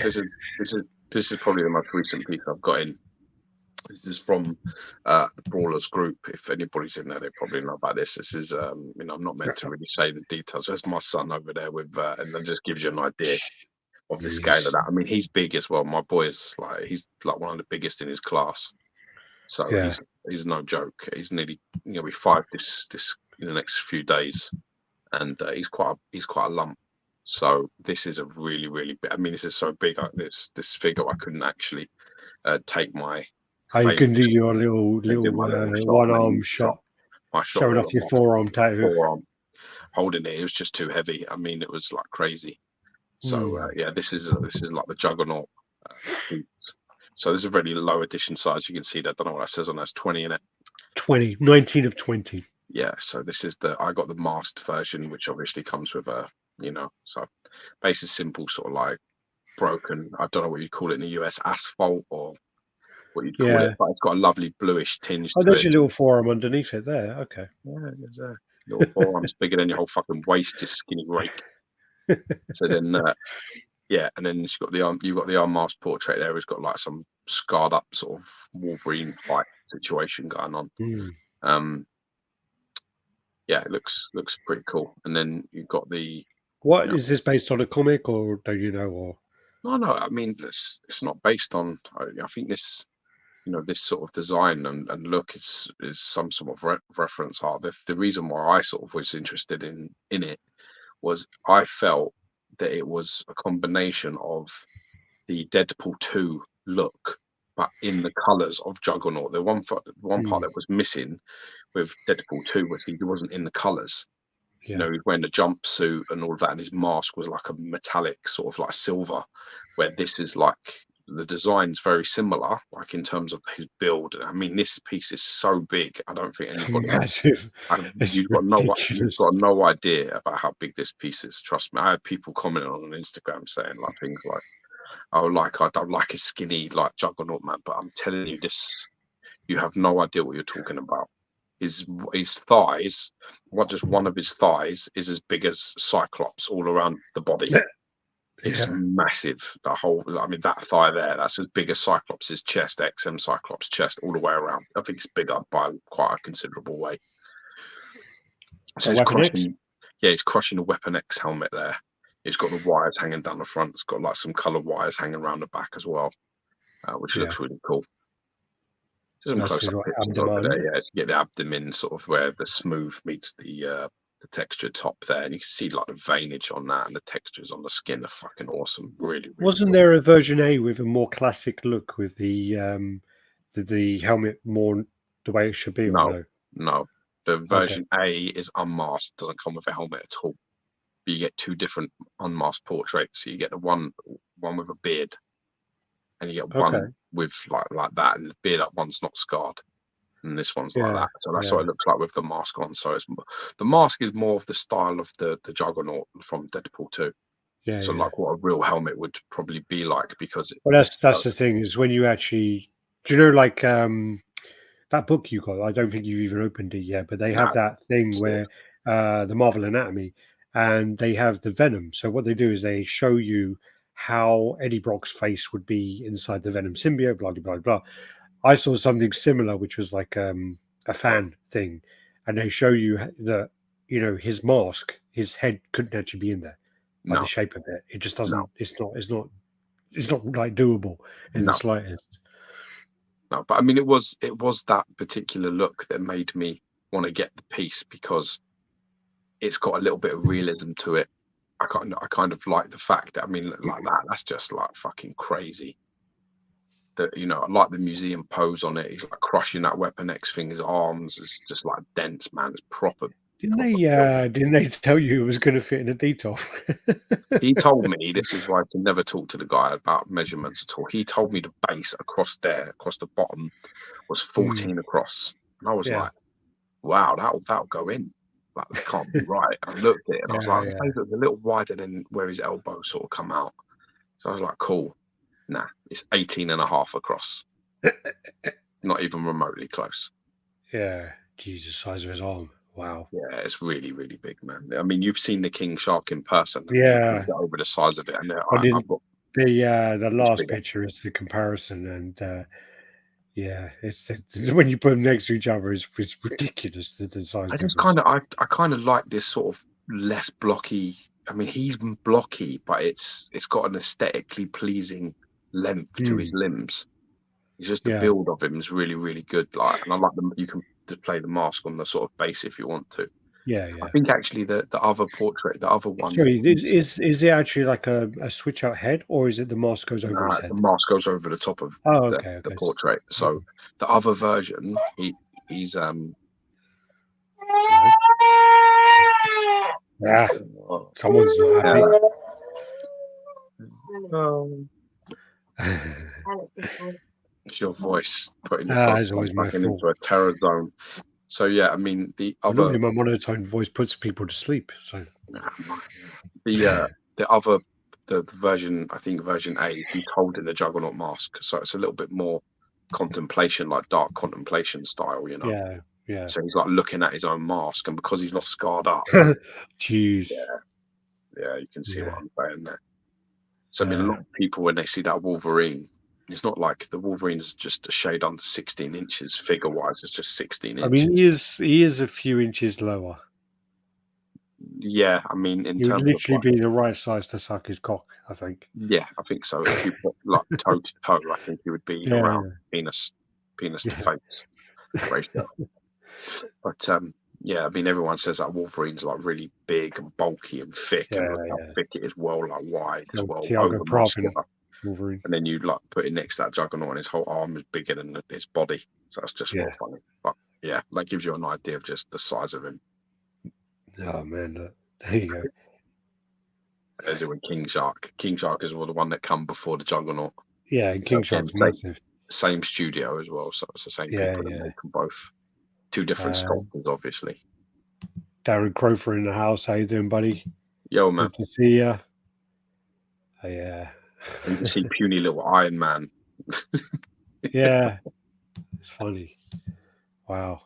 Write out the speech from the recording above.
this is probably the most recent piece I've got in. This is from the Brawlers group. If anybody's in there, they probably know about this. This is, I'm not meant to really say the details. There's my son over there with, and that just gives you an idea of the scale of that. I mean, he's big as well. My boy is he's like one of the biggest in his class. So he's no joke. He's nearly be 5 this in the next few days, and he's quite a lump. So this is a really, really big. I mean, this is so big. This figure, I couldn't actually take my. You can do your little one arm shot, showing off your forearm tattoo. Forearm, holding it. It was just too heavy. I mean, it was like crazy. So this is like the Juggernaut. So this is a very low edition size. You can see that. I don't know what that says on. That's 20 in it. 19 of 20. Yeah. So this is I got the masked version, which obviously comes with a so base is simple, sort of like broken. I don't know what you call it in the US, asphalt or what you'd call it, but it's got a lovely bluish tinge. Oh, there's your little forearm underneath it there. Okay. Yeah, there's a little forearm's bigger than your whole fucking waist, just skinny rake. So then, and then you've got the unmasked portrait there. It's got like some scarred up sort of Wolverine fight situation going on. It looks pretty cool. And then you've got the. What is this based on a comic, or do you know? Or no. I mean, it's not based on. I think this. This sort of design and look is some sort of reference art. The reason why I sort of was interested in it was I felt that it was a combination of the Deadpool 2 look, but in the colours of Juggernaut. The one part that was missing with Deadpool 2 was he wasn't in the colours. He was wearing the jumpsuit and all of that, and his mask was like a metallic sort of like silver, where this is like the design's very similar, like in terms of his build. I mean, this piece is so big. I don't think anybody massive. You've got no idea about how big this piece is. Trust me. I had people commenting on Instagram saying like things like, "Oh, I don't like a skinny like Juggernaut man," but I'm telling you, you have no idea what you're talking about. His thighs, just one of his thighs is as big as Cyclops all around the body. It's massive. That thigh there, that's as big as Cyclops' chest, XM Cyclops chest, all the way around. I think it's bigger by quite a considerable way. So he's crushing the Weapon X helmet there. It's got the wires hanging down the front. It's got like some coloured wires hanging around the back as well, which looks really cool. Some close up to get the abdomen sort of where the smooth meets the textured top there, and you can see like the veinage on that, and the textures on the skin are fucking awesome. Really, really wasn't cool. there a version A with a more classic look with the helmet more the way it should be? No. The version A is unmasked, doesn't come with a helmet at all. But you get two different unmasked portraits. So you get the one with a beard, and you get one with like that, and the beard up one's not scarred. And this one's like that. So that's what it looks like with the mask on. So the mask is more of the style of the Juggernaut from Deadpool 2. So like what a real helmet would probably be like, because that's the thing, is when you actually, do you know, like that book you got, I don't think you've even opened it yet, but they have that thing where the Marvel Anatomy, and they have the Venom. So what they do is they show you how Eddie Brock's face would be inside the Venom symbiote, blah blah blah blah. I saw something similar, which was like a fan thing, and they show you that his mask, his head couldn't actually be in there by the shape of it. It just doesn't. It's not like doable in the slightest. No, but I mean, it was that particular look that made me want to get the piece, because it's got a little bit of realism to it. I kind of like the fact that, I mean, like that's just like fucking crazy. That, I like the museum pose on it. He's like crushing that Weapon X thing. His arms is just like dense, man. It's proper. Didn't they tell you it was going to fit in a detolf? He told me, this is why I can never talk to the guy about measurements at all. He told me the base across the bottom was 14 across, and I was like, wow, that'll go in. Like, that can't be right. And I looked at it, and I was like, it was a little wider than where his elbow sort of come out. So I was like, cool. Nah, it's 18 and a half across. Not even remotely close. Yeah, Jesus, size of his arm. Wow. Yeah, it's really, really big, man. I mean, you've seen the king shark in person. Yeah. Over the size of it. And The last picture is the comparison, and it's when you put them next to each other, it's ridiculous the size difference. I kind of like this sort of less blocky. I mean, he's blocky, but it's got an aesthetically pleasing length to his limbs. It's just the build of him is really, really good. Like, and I like them. You can display the mask on the sort of base if you want to. Yeah. I think actually the other portrait, the other one. Sorry, is it actually like a switch out head, or is it the mask goes over his head? The mask goes over the top of the portrait. So the other version, he's someone's not happy. It's your voice putting your back into a terror zone. So yeah, I mean the other. Normally my monotone voice puts people to sleep. So the version, I think version 8, he's holding the Juggernaut mask, so it's a little bit more contemplation, like dark contemplation style, you know. Yeah. So he's like looking at his own mask, and because he's not scarred up. Jeez. Yeah, you can see what I'm saying there. So I mean, a lot of people when they see that Wolverine, it's not like the Wolverine's just a shade under 16 inches figure-wise. It's just 16 inches. I mean, he is a few inches lower. Yeah, I mean, he would literally be the right size to suck his cock, I think. Yeah, I think so. If you put like toe to toe, I think he would be around penis to face ratio. But I mean, everyone says that Wolverine's like really big and bulky and thick, and look how thick it is, well, like wide as well. Wolverine. And then you like put it next to that Juggernaut, and his whole arm is bigger than his body, so that's just more funny. But yeah, that gives you an idea of just the size of him. Oh man, there you go. As it with King Shark. King Shark is the one that come before the Juggernaut. Yeah, and King Shark's massive. Same studio as well, so it's the same people that make them both. Two different sculptors, obviously. Darren Crofer in the house. How you doing, buddy? Yo, man. Good to see you. And you see puny little Iron Man. Yeah, it's funny. Wow.